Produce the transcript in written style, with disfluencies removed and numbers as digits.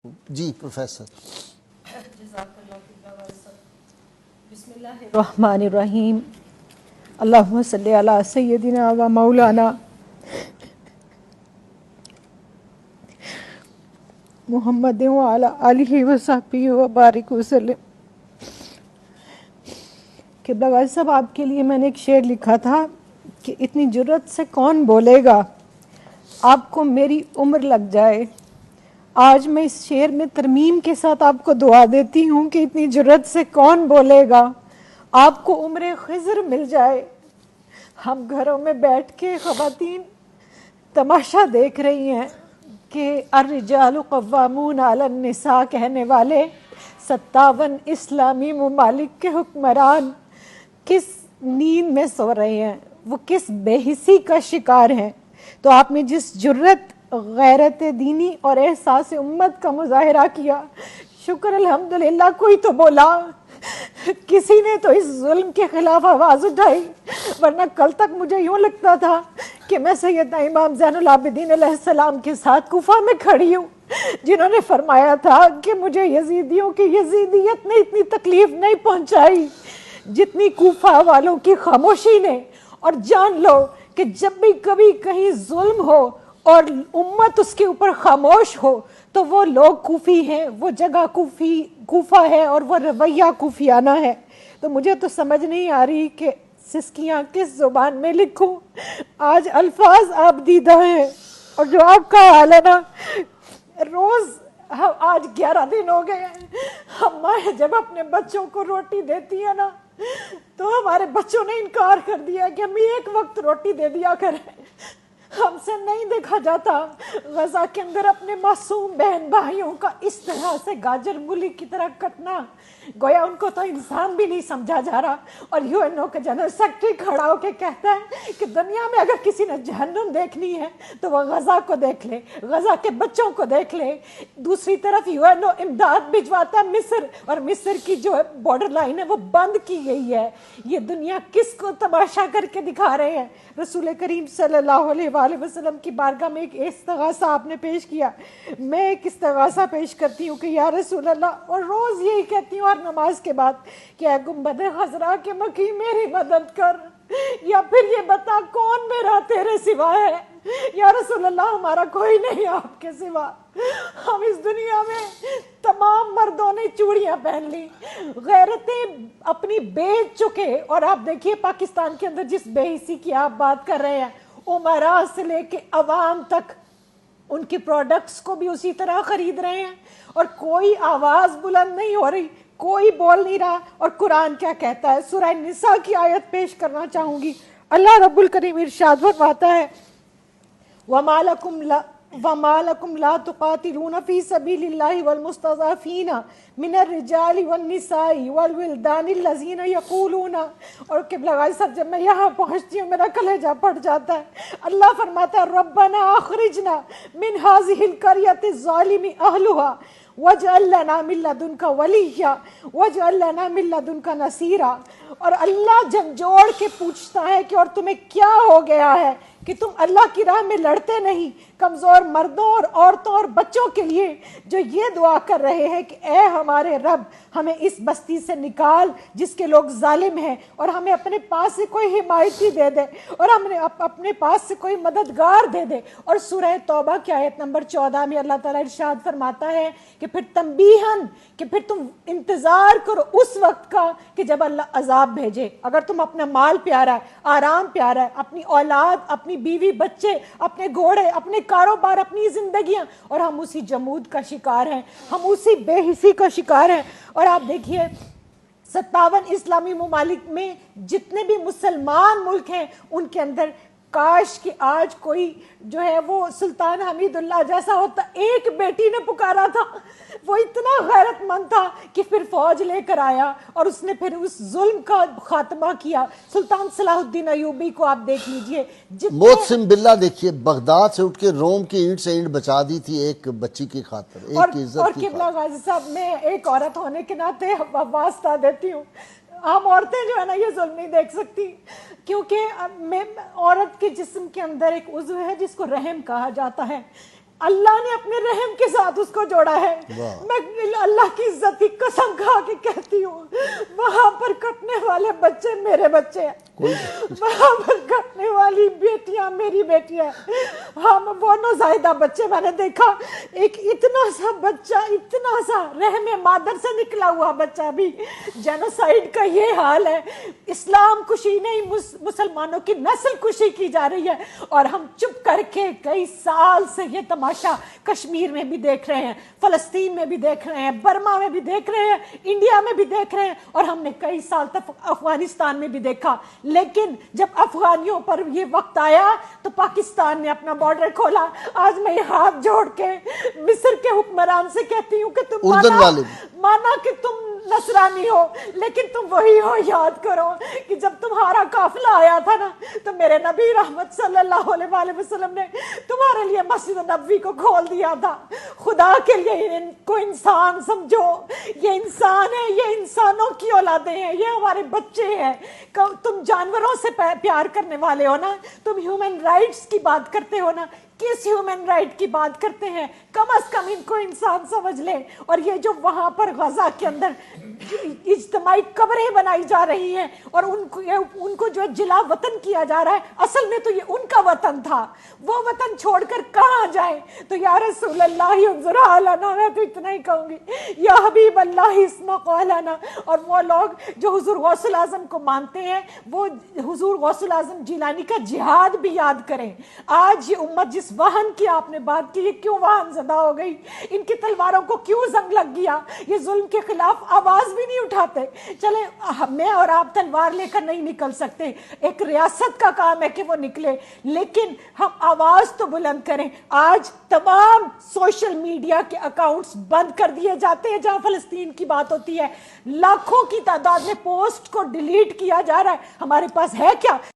جی professor بسم اللہ الرحمن الرحیم اللہم صلی علی سیدنا و مولانا محمد و علی آلہ و صحبہ و بارک وسلم۔ قبلہ غازی صاحب، آپ کے لیے میں نے ایک شعر لکھا تھا کہ اتنی جرت سے کون بولے گا آپ کو میری عمر لگ جائے۔ آج میں اس شعر میں ترمیم کے ساتھ آپ کو دعا دیتی ہوں کہ اتنی جرت سے کون بولے گا آپ کو عمر خضر مل جائے۔ ہم گھروں میں بیٹھ کے خواتین تماشا دیکھ رہی ہیں کہ الرجال قوامون علی النساء کہنے والے 57 اسلامی ممالک کے حکمران کس نیند میں سو رہے ہیں، وہ کس بے حسی کا شکار ہیں۔ تو آپ نے جس جرت، غیرت دینی اور احساس امت کا مظاہرہ کیا، شکر الحمدللہ کوئی تو بولا، کسی نے تو اس ظلم کے خلاف آواز اٹھائی، ورنہ کل تک مجھے یوں لگتا تھا کہ میں سیدنا امام زین العابدین علیہ السلام کے ساتھ کوفہ میں کھڑی ہوں، جنہوں نے فرمایا تھا کہ مجھے یزیدیوں کی یزیدیت نے اتنی تکلیف نہیں پہنچائی جتنی کوفہ والوں کی خاموشی نے۔ اور جان لو کہ جب بھی کبھی کہیں ظلم ہو اور امت اس کے اوپر خاموش ہو تو وہ لوگ کوفی ہیں، وہ جگہ کوفہ ہے اور وہ رویہ کوفیانہ ہے۔ تو مجھے تو سمجھ نہیں آ رہی کہ سسکیاں کس زبان میں لکھوں۔ آج الفاظ آپ دیدہ ہیں، اور جو آپ کا حال ہے نا، روز آج 11 دن ہو گئے ہیں، ہم مائیں جب اپنے بچوں کو روٹی دیتی ہیں نا تو ہمارے بچوں نے انکار کر دیا کہ ہمیں ایک وقت روٹی دے دیا کریں۔ ہم سے نہیں دیکھا جاتا غزہ کے اندر اپنے معصوم بہن بھائیوں کا اس طرح سے گاجر مولی کی طرح کٹنا، گویا ان کو تو انسان بھی نہیں سمجھا جا رہا۔ اور یو این او کا جنرل سیکرٹری کھڑا ہو کے کہتا ہے کہ دنیا میں اگر کسی نے جہنم دیکھنی ہے تو وہ غزہ کو دیکھ لے، غزہ کے بچوں کو دیکھ لے۔ دوسری طرف یو این او امداد بھجواتا ہے مصر، اور مصر کی جو بارڈر لائن ہے وہ بند کی گئی ہے۔ یہ دنیا کس کو تماشا کر کے دکھا رہے ہیں؟ رسول کریم صلی اللہ علیہ وآلہ وسلم کی بارگاہ میں ایک استغاثہ آپ نے پیش کیا، میں ایک استغاثہ پیش کرتی ہوں کہ یا رسول اللہ، اور روز یہی کہتی ہوں ہر نماز کے بعد کہ اے گنبد خضرا کے مکی میری مدد کر، یا پھر یہ بتا کون میرا تیرے سوا ہے۔ یا رسول اللہ، ہمارا کوئی نہیں آپ کے سوا۔ ہم اس دنیا میں تمام مردوں نے چوڑیاں پہن لی، غیرتیں اپنی بیچ چکے، اور آپ دیکھیے پاکستان کے اندر جس بے حسی کی آپ بات کر رہے ہیں، امراء سے لے کے عوام تک ان کی پروڈکٹس کو بھی اسی طرح خرید رہے ہیں، اور کوئی آواز بلند نہیں ہو رہی، کوئی بول نہیں رہا۔ اور قرآن کیا کہتا ہے؟ سورہ نساء کی آیت پیش کرنا چاہوں گی۔ اللہ رب الکریم ارشاد فرماتا ہے وَمَا لَكُمْ لَا تُقَاتِلُونَ فِي سَبِيلِ اللَّهِ وَالْمُسْتَضْعَفِينَ مِنَ الرِّجَالِ وَالنِّسَاءِ وَالْوِلْدَانِ الَّذِينَ يَقُولُونَ۔ اور قبلہ غازی صاحب، جب میں یہاں پہنچتی ہوں میرا کلیجہ پھٹ جاتا ہے۔ اللہ فرماتا ہے ربنا اخرجنا من هذه القرية الظالم اهلها وَاجْعَلْ لَنَا مِن لَّدُنْكَ وَلِيًّا وَاجْعَلْ لَنَا مِن لَّدُنْكَ نَصِيرًا۔ اور اللہ جھنجھوڑ کے پوچھتا ہے کہ اور تمہیں کیا ہو گیا ہے کہ تم اللہ کی راہ میں لڑتے نہیں؟ کمزور مردوں اور عورتوں اور بچوں کے لیے جو یہ دعا کر رہے ہیں کہ اے ہمارے رب، ہمیں اس بستی سے نکال جس کے لوگ ظالم ہیں، اور ہمیں اپنے پاس سے کوئی حمایتی دے دے، اور ہمیں اپنے پاس سے کوئی مددگار دے دے۔ اور سورہ توبہ کی آیت نمبر 14 میں اللہ تعالیٰ ارشاد فرماتا ہے کہ پھر تنبیہاً، کہ پھر تم انتظار کرو اس وقت کا کہ جب اللہ عذاب بھیجے۔ اگر تم اپنا مال پیارا ہے، آرام پیارا ہے، اپنی اولاد، اپنی بیوی بچے، اپنے گھوڑے، اپنے کاروبار، اپنی زندگیاں، اور ہم اسی جمود کا شکار ہیں، ہم اسی بے حسی کا شکار ہیں۔ اور آپ دیکھیے 57 اسلامی ممالک میں جتنے بھی مسلمان ملک ہیں ان کے اندر کاش کہ آج کوئی جو ہے وہ سلطان حمید اللہ جیسا ہوتا۔ ایک بیٹی نے پکارا تھا، وہ اتنا غیرت مند تھا کہ پھر فوج لے کر آیا اور اس نے پھر اس ظلم کا خاتمہ کیا۔ سلطان صلاح الدین ایوبی کو آپ دیکھ لیجئے، محسن باللہ دیکھیے بغداد سے اٹھ کے روم کی اینٹ سے اینٹ بچا دی تھی ایک بچی کی خاطر، ایک کی عزت کی قبلہ خاطر۔ غازی صاحب، میں ایک عورت ہونے کے ناطے واسطہ دیتی ہوں، ہم عورتیں جو ہے نا یہ ظلم نہیں دیکھ سکتی، کیونکہ عورت کے جسم کے اندر ایک عضو ہے جس کو رحم کہا جاتا ہے۔ اللہ نے اپنے رحم کے ساتھ اس کو جوڑا ہے. میں اللہ کی عزت کی قسم کھا کے کہتی ہوں وہاں پر کٹنے والے بچے میرے بچے ہیں, وہاں پر کٹنے والی بیٹیاں میری بیٹیاں. ہم وہ نوزائیدہ بچے میں نے دیکھا, ایک اتنا سا بچہ, اتنا سا رحم مادر سے نکلا ہوا بچہ بھی. جینوسائیڈ کا یہ حال ہے, اسلام کشی نہیں مسلمانوں کی نسل کشی کی جا رہی ہے, اور ہم چپ کر کے کئی سال سے یہ تماشا کشمیر میں بھی دیکھ رہے ہیں, فلسطین میں بھی دیکھ رہے ہیں, برما میں بھی دیکھ رہے ہیں, انڈیا میں بھی دیکھ رہے ہیں, اور ہم نے کئی سال تک افغانستان میں بھی دیکھا. لیکن جب افغانیوں پر یہ وقت آیا تو پاکستان نے اپنا بارڈر کھولا. آج میں یہ ہاتھ جوڑ کے مصر کے حکمران سے کہتی ہوں کہ تم مانا کہ تم نصرانی ہو, لیکن تم وہی ہو. یاد کرو کہ جب تمہارا قافلہ آیا تھا نا تو میرے نبی رحمت صلی اللہ علیہ وآلہ وسلم نے تمہارے لیے مسجد نبوی کو کھول دیا تھا. خدا کے لیے ان کو انسان سمجھو, یہ انسان ہے, یہ انسانوں کی اولادیں ہیں, یہ ہمارے بچے ہیں. تم جانوروں سے پیار کرنے والے ہو نا, تم ہیومن رائٹس کی بات کرتے ہو نا, کس ہیومن رائٹ کی بات کرتے ہیں؟ کم از کم ان کو انسان سمجھ لے. اور یہ جو وہاں پر غزہ کے اندر اجتماعی قبریں بنائی جا رہی ہیں اور ان کو جو جلا وطن کیا جا رہا ہے, اصل میں تو یہ ان کا وطن تھا. وہ وطن چھوڑ کر کہاں جائیں؟ تو یا رسول اللہ انظر حالنا, میں تو اتنا ہی کہوں گی, یا حبیب اللہ اسمع قولنا. اور وہ لوگ جو حضور غوث الاعظم کو مانتے ہیں وہ حضور غوث الاعظم جیلانی کا جہاد بھی یاد کریں. آج یہ امت جس وہن کی آپ نے بات کی, یہ کیوں وہن زدہ ہو گئی؟ ان کی تلواروں کو کیوں زنگ لگ گیا؟ یہ ظلم کے خلاف آواز بھی نہیں اٹھاتے. چلے میں اور آپ تلوار لے کر نہیں نکل سکتے, ایک ریاست کا کام ہے کہ وہ نکلے, لیکن ہم آواز تو بلند کریں. آج تمام سوشل میڈیا کے اکاؤنٹس بند کر دیے جاتے ہیں جہاں فلسطین کی بات ہوتی ہے. لاکھوں کی تعداد میں پوسٹ کو ڈیلیٹ کیا جا رہا ہے. ہمارے پاس ہے کیا؟